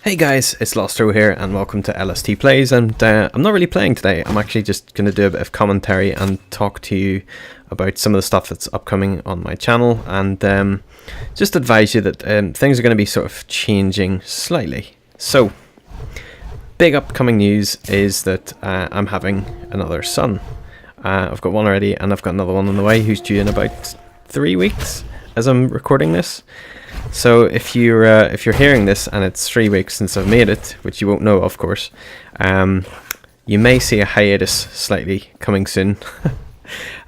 Hey guys, it's Lostarot here and welcome to LST Plays, and I'm not really playing today. I'm actually just going to do a bit of commentary and talk to you about some of the stuff that's upcoming on my channel, and just advise you that things are going to be sort of changing slightly. So, big upcoming news is that I'm having another son. I've got one already and I've got another one on the way who's due in about 3 weeks as I'm recording this. So if you're hearing this and it's 3 weeks since I've made it, which you won't know of course, you may see a hiatus slightly coming soon.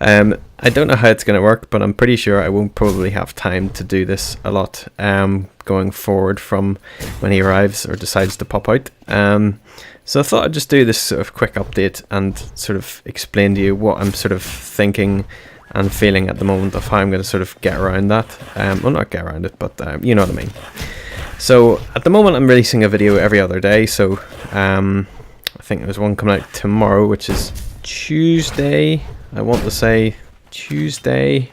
I don't know how it's going to work, but I'm pretty sure I won't probably have time to do this a lot going forward from when he arrives or decides to pop out. So I thought I'd just do this sort of quick update and sort of explain to you what I'm sort of thinking and feeling at the moment of how I'm going to sort of get around that. Well, not get around it, but you know what I mean. So at the moment I'm releasing a video every other day, so I think there's one coming out tomorrow, which is Tuesday, I want to say Tuesday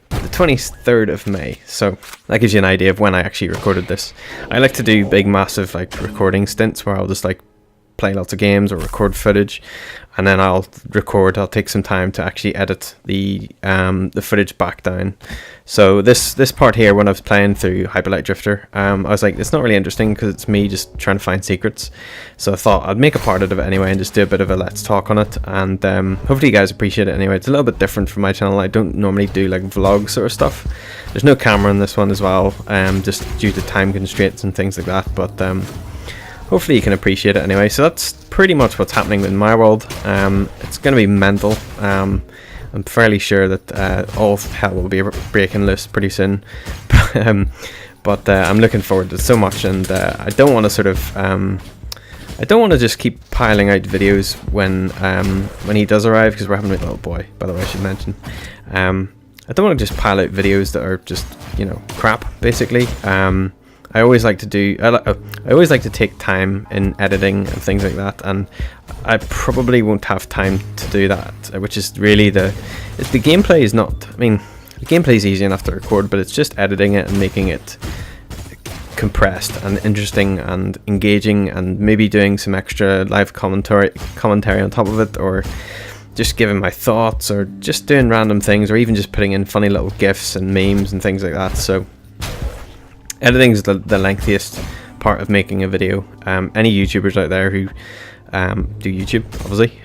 the 23rd of May, so that gives you an idea of when I actually recorded this. I like to do big massive like recording stints where I'll just like play lots of games or record footage, and then I'll take some time to actually edit the footage back down. So this part here, when I was playing through Hyperlight Drifter, I was like, it's not really interesting because it's me just trying to find secrets. So I thought I'd make a part of it anyway and just do a bit of a let's talk on it, and hopefully you guys appreciate it anyway. It's a little bit different from my channel. I don't normally do like vlog sort of stuff. There's no camera in this one as well, just due to time constraints and things like that, but hopefully you can appreciate it anyway. So that's pretty much what's happening in my world. It's going to be mental. I'm fairly sure that all hell will be breaking loose pretty soon. But I'm looking forward to it so much, and I don't want to sort of I don't want to just keep piling out videos when he does arrive, because we're having a little boy, by the way, I should mention. I don't want to just pile out videos that are just, you know, crap basically. I always like to take time in editing and things like that, and I probably won't have time to do that, which is really the gameplay is not, I mean, the gameplay is easy enough to record, but it's just editing it and making it compressed and interesting and engaging, and maybe doing some extra live commentary on top of it, or just giving my thoughts, or just doing random things, or even just putting in funny little gifs and memes and things like that. So editing is the lengthiest part of making a video. Any YouTubers out there who do YouTube, obviously,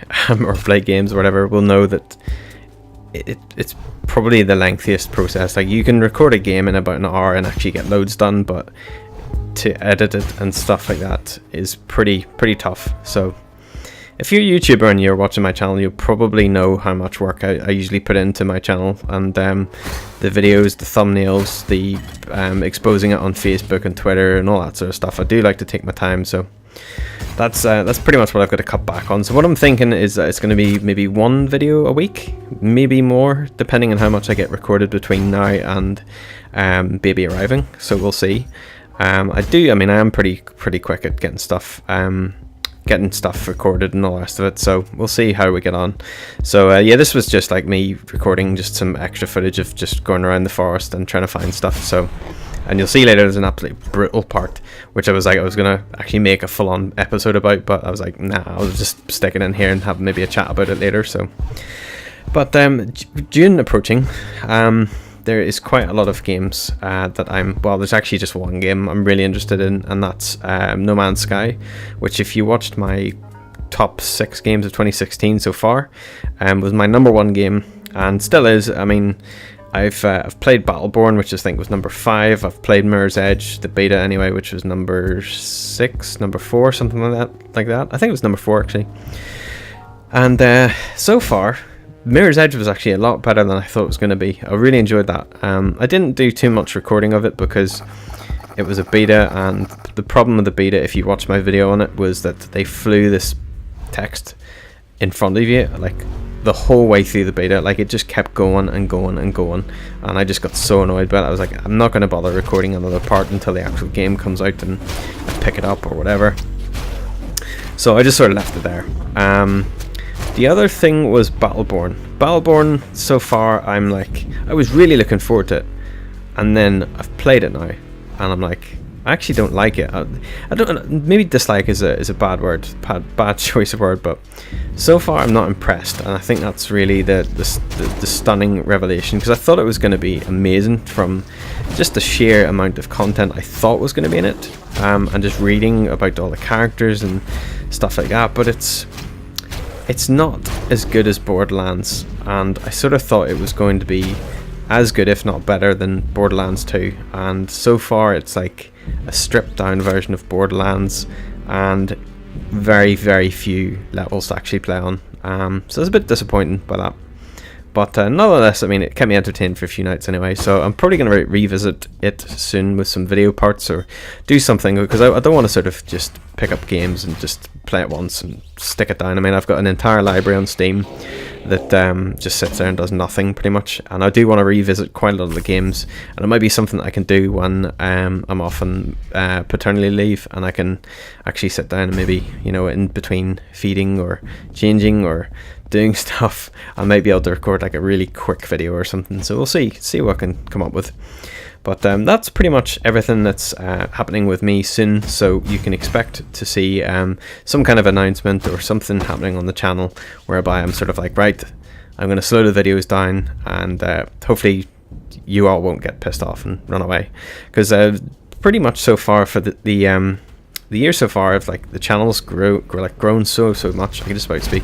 or play games or whatever, will know that it's probably the lengthiest process. Like, you can record a game in about an hour and actually get loads done, but to edit it and stuff like that is pretty tough. So if you're a YouTuber and you're watching my channel, you'll probably know how much work I usually put into my channel, and the videos, the thumbnails, the exposing it on Facebook and Twitter and all that sort of stuff. I do like to take my time, so that's pretty much what I've got to cut back on. So what I'm thinking is that it's going to be maybe one video a week, maybe more, depending on how much I get recorded between now and baby arriving. So we'll see. I am pretty quick at getting stuff recorded and all the rest of it, so we'll see how we get on. So yeah, this was just like me recording just some extra footage of just going around the forest and trying to find stuff. So, and you'll see later there's an absolutely brutal part which I was gonna actually make a full-on episode about, but I was like, nah, I'll just stick it in here and have maybe a chat about it later. So, but June approaching, there is quite a lot of games that there's actually just one game I'm really interested in, and that's No Man's Sky, which, if you watched my top 6 games of 2016 so far, was my number 1 game, and still is. I mean, I've played Battleborn, which I think was number 5. I've played Mirror's Edge, the beta anyway, which was number 6, number 4, something like that. I think it was number 4 actually. And so far, Mirror's Edge was actually a lot better than I thought it was going to be. I really enjoyed that. I didn't do too much recording of it because it was a beta, and the problem with the beta, if you watch my video on it, was that they flew this text in front of you like the whole way through the beta. Like, it just kept going and going and going, and I just got so annoyed by it. I was like, I'm not going to bother recording another part until the actual game comes out and I pick it up or whatever. So I just sort of left it there. The other thing was Battleborn. Battleborn, so far, I was really looking forward to it, and then I've played it now, and I'm like, I actually don't like it. I don't. Maybe dislike is a bad word, bad choice of word. But so far, I'm not impressed, and I think that's really the stunning revelation, because I thought it was going to be amazing from just the sheer amount of content I thought was going to be in it, and just reading about all the characters and stuff like that. But it's not as good as Borderlands, and I sort of thought it was going to be as good, if not better, than Borderlands 2, and so far it's like a stripped down version of Borderlands, and very, very few levels to actually play on, so it's a bit disappointing by that. But nonetheless, I mean, it kept me entertained for a few nights anyway, so I'm probably going to revisit it soon with some video parts, or do something, because I don't want to sort of just pick up games and just play it once and stick it down. I mean, I've got an entire library on Steam that just sits there and does nothing pretty much, and I do want to revisit quite a lot of the games, and it might be something that I can do when I'm off on paternity leave, and I can actually sit down and maybe, you know, in between feeding or changing or doing stuff, I might be able to record like a really quick video or something. So we'll see what I can come up with. But that's pretty much everything that's happening with me soon, so you can expect to see some kind of announcement or something happening on the channel whereby I'm sort of like, right, I'm going to slow the videos down, and hopefully you all won't get pissed off and run away, because pretty much so far for the year so far, I've like the channel's grown so much. I can just about speak.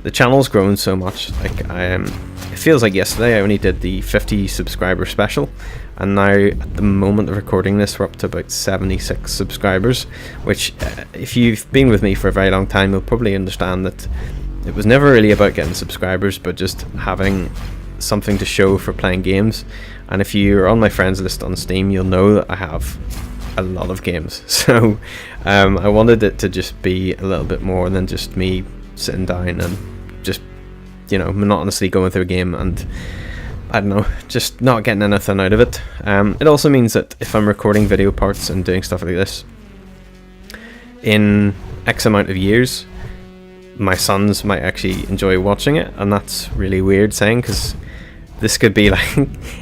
The channel's grown so much. Like it feels like yesterday I only did the 50 subscriber special, and now at the moment of recording this, we're up to about 76 subscribers. Which, if you've been with me for a very long time, you'll probably understand that it was never really about getting subscribers, but just having something to show for playing games. And if you're on my friends list on Steam, you'll know that I have a lot of games. So I wanted it to just be a little bit more than just me sitting down and just, you know, monotonously going through a game and, I don't know, just not getting anything out of it. It also means that if I'm recording video parts and doing stuff like this in X amount of years, my sons might actually enjoy watching it, and that's really weird saying, because this could be like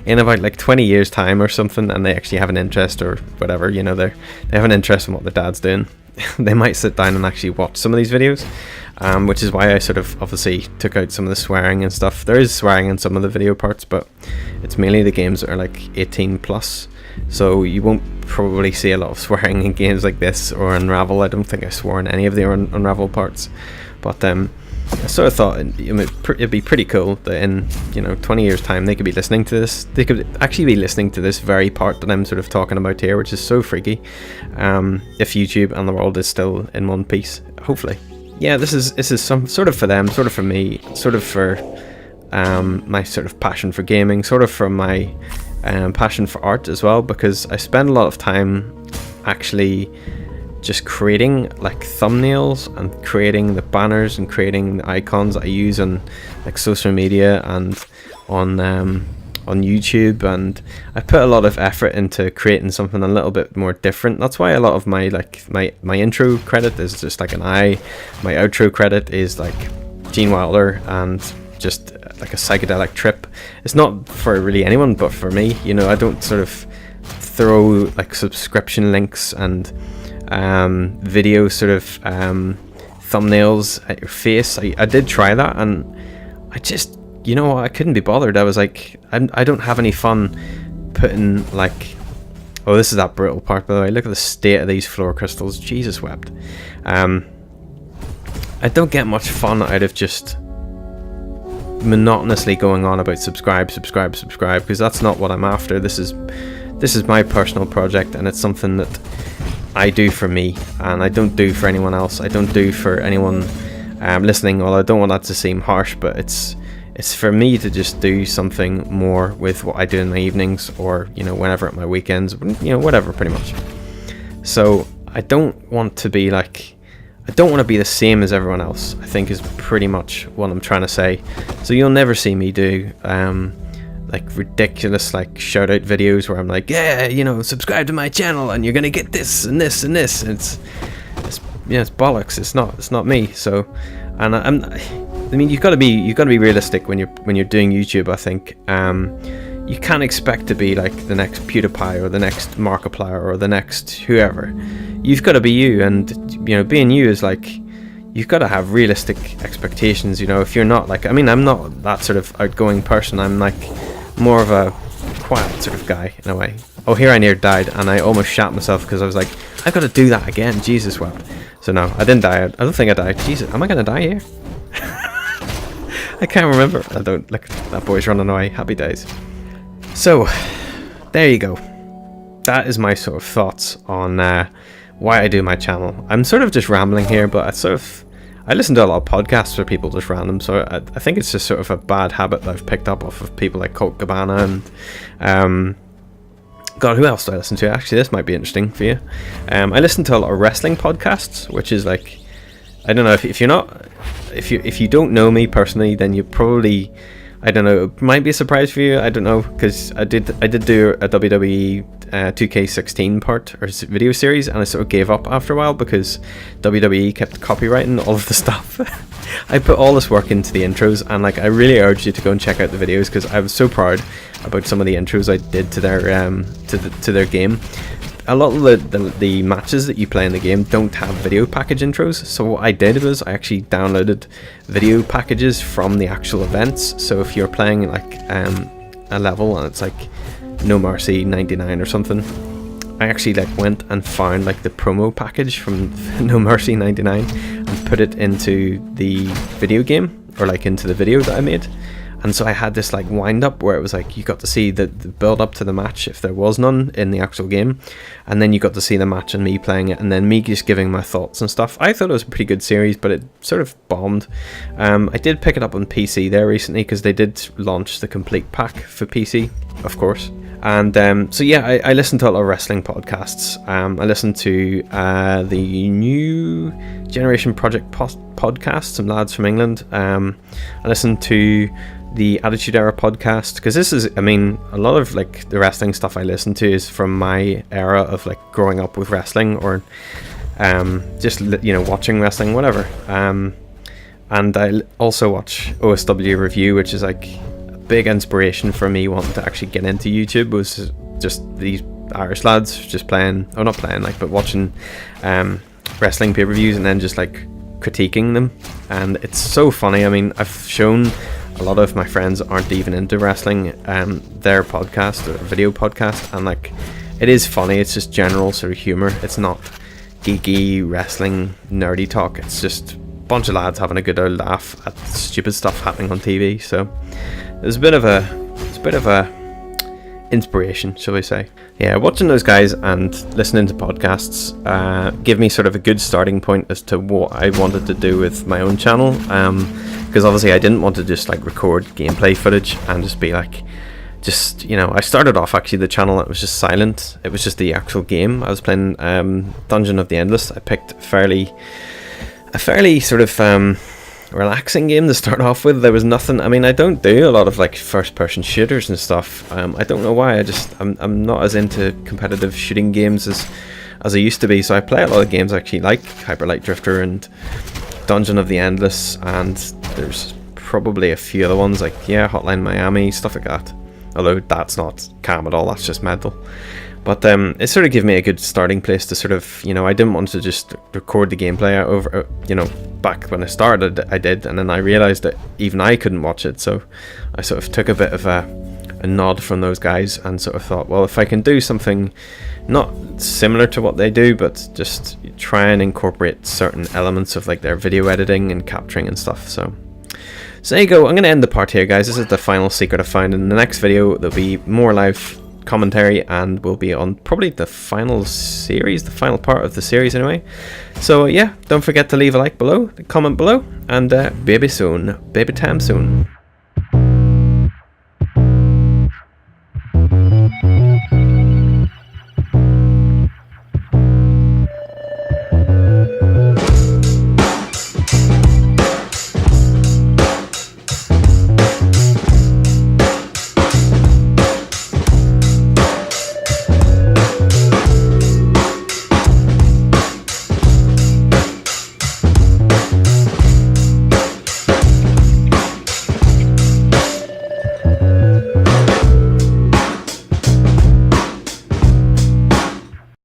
in about like 20 years time or something, and they actually have an interest or whatever, you know, they have an interest in what their dad's doing. They might sit down and actually watch some of these videos, which is why I sort of obviously took out some of the swearing and stuff. There is swearing in some of the video parts, but it's mainly the games that are like 18 plus, so you won't probably see a lot of swearing in games like this or Unravel. I don't think I swore in any of the Unravel parts, but I sort of thought it'd be pretty cool that in, you know, 20 years time they could be listening to this. They could actually be listening to this very part that I'm sort of talking about here, which is so freaky. If YouTube and the world is still in one piece, hopefully. Yeah, this is some sort of for them, sort of for me, sort of for my sort of passion for gaming, sort of for my passion for art as well, because I spend a lot of time actually just creating like thumbnails and creating the banners and creating the icons I use on like social media and on YouTube, and I put a lot of effort into creating something a little bit more different. That's why a lot of my my intro credit is just like an I, my outro credit is like Gene Wilder and just like a psychedelic trip. It's not for really anyone but for me, you know. I don't sort of throw like subscription links and video sort of thumbnails at your face. I did try that, and I just, you know, I couldn't be bothered. I was like, I don't have any fun putting like, oh, this is that brutal part by the way, look at the state of these floor crystals, Jesus wept. I don't get much fun out of just monotonously going on about subscribe, because that's not what I'm after. This is my personal project, and it's something that I do for me, and I don't do for anyone else. I don't do for anyone listening. Well, I don't want that to seem harsh, but it's for me to just do something more with what I do in my evenings, or, you know, whenever at my weekends, you know, whatever, pretty much. So I don't want to be like, I don't want to be the same as everyone else, I think is pretty much what I'm trying to say. So you'll never see me do like ridiculous like shout out videos where I'm like, yeah, you know, subscribe to my channel and you're gonna get this and this and this. It's yeah, it's bollocks. It's not me. So, and I mean, you've got to be realistic when you're doing YouTube. I think you can't expect to be like the next PewDiePie or the next Markiplier or the next whoever. You've got to be you, and you know, being you is like, you've got to have realistic expectations. You know, if you're not like, I mean, I'm not that sort of outgoing person. I'm like more of a quiet sort of guy in a way. Oh, here I near died, and I almost shat myself because I was like, I've got to do that again. Jesus wept. So no, I didn't die. I don't think I died. Jesus, am I gonna die here? I can't remember. I don't. Look, that boy's running away. Happy days. So, there you go. That is my sort of thoughts on why I do my channel. I'm sort of just rambling here, but I listen to a lot of podcasts where people just random, so I think it's just sort of a bad habit that I've picked up off of people like Colt Cabana and God, who else do I listen to? Actually, this might be interesting for you. I listen to a lot of wrestling podcasts, which is like, I don't know, if you don't know me personally, then you probably, I don't know, it might be a surprise for you. I don't know, because I did do a WWE 2K16 part or video series, and I sort of gave up after a while because WWE kept copyrighting all of the stuff. I put all this work into the intros, and like, I really urge you to go and check out the videos because I was so proud about some of the intros I did to their to their game. A lot of the matches that you play in the game don't have video package intros, so what I did was I actually downloaded video packages from the actual events. So if you're playing like a level and it's like No Mercy 99 or something, I actually like went and found like the promo package from No Mercy 99 and put it into the video game, or like into the video that I made. And so I had this like wind up where it was like you got to see the build up to the match if there was none in the actual game, and then you got to see the match and me playing it, and then me just giving my thoughts and stuff. I thought it was a pretty good series, but it sort of bombed. I did pick it up on PC there recently because they did launch the complete pack for PC, of course. And so yeah, I listen to a lot of wrestling podcasts. I listen to the New Generation Project podcast, some lads from England. I listen to the Attitude Era podcast because this is, I mean, a lot of like the wrestling stuff I listen to is from my era of like growing up with wrestling, or just, you know, watching wrestling, whatever. And I also watch OSW Review, which is like a big inspiration for me wanting to actually get into YouTube. Was just these Irish lads just playing, or not playing, like, but watching wrestling pay-per-views and then just like critiquing them, and it's so funny. I mean, I've shown a lot of my friends aren't even into wrestling their podcast or video podcast, and like, it is funny. It's just general sort of humor. It's not geeky wrestling nerdy talk. It's just a bunch of lads having a good old laugh at stupid stuff happening on TV. So there's a bit of a inspiration, shall we say. Yeah, watching those guys and listening to podcasts give me sort of a good starting point as to what I wanted to do with my own channel, because obviously I didn't want to just like record gameplay footage and just be like, just, you know, I started off actually the channel, it was just silent. It was just the actual game. I was playing Dungeon of the Endless. I picked a fairly sort of relaxing game to start off with. There was nothing, I mean, I don't do a lot of like first person shooters and stuff. I don't know why. I'm not as into competitive shooting games as I used to be. So I play a lot of games I actually like, Hyper Light Drifter and Dungeon of the Endless, and there's probably a few other ones like, yeah, Hotline Miami, stuff like that. Although that's not calm at all, that's just mental. But it sort of gave me a good starting place to sort of, you know, I didn't want to just record the gameplay over, you know, back when I started, I did, and then I realized that even I couldn't watch it, so I sort of took a bit of a nod from those guys and sort of thought, well, if I can do something not similar to what they do, but just try and incorporate certain elements of like their video editing and capturing and stuff. So there you go. I'm going to end the part here, guys. This is the final secret I found. In the next video, there'll be more live commentary, and we'll be on probably the final part of the series anyway. So yeah, don't forget to leave a like below, comment below, and baby time soon.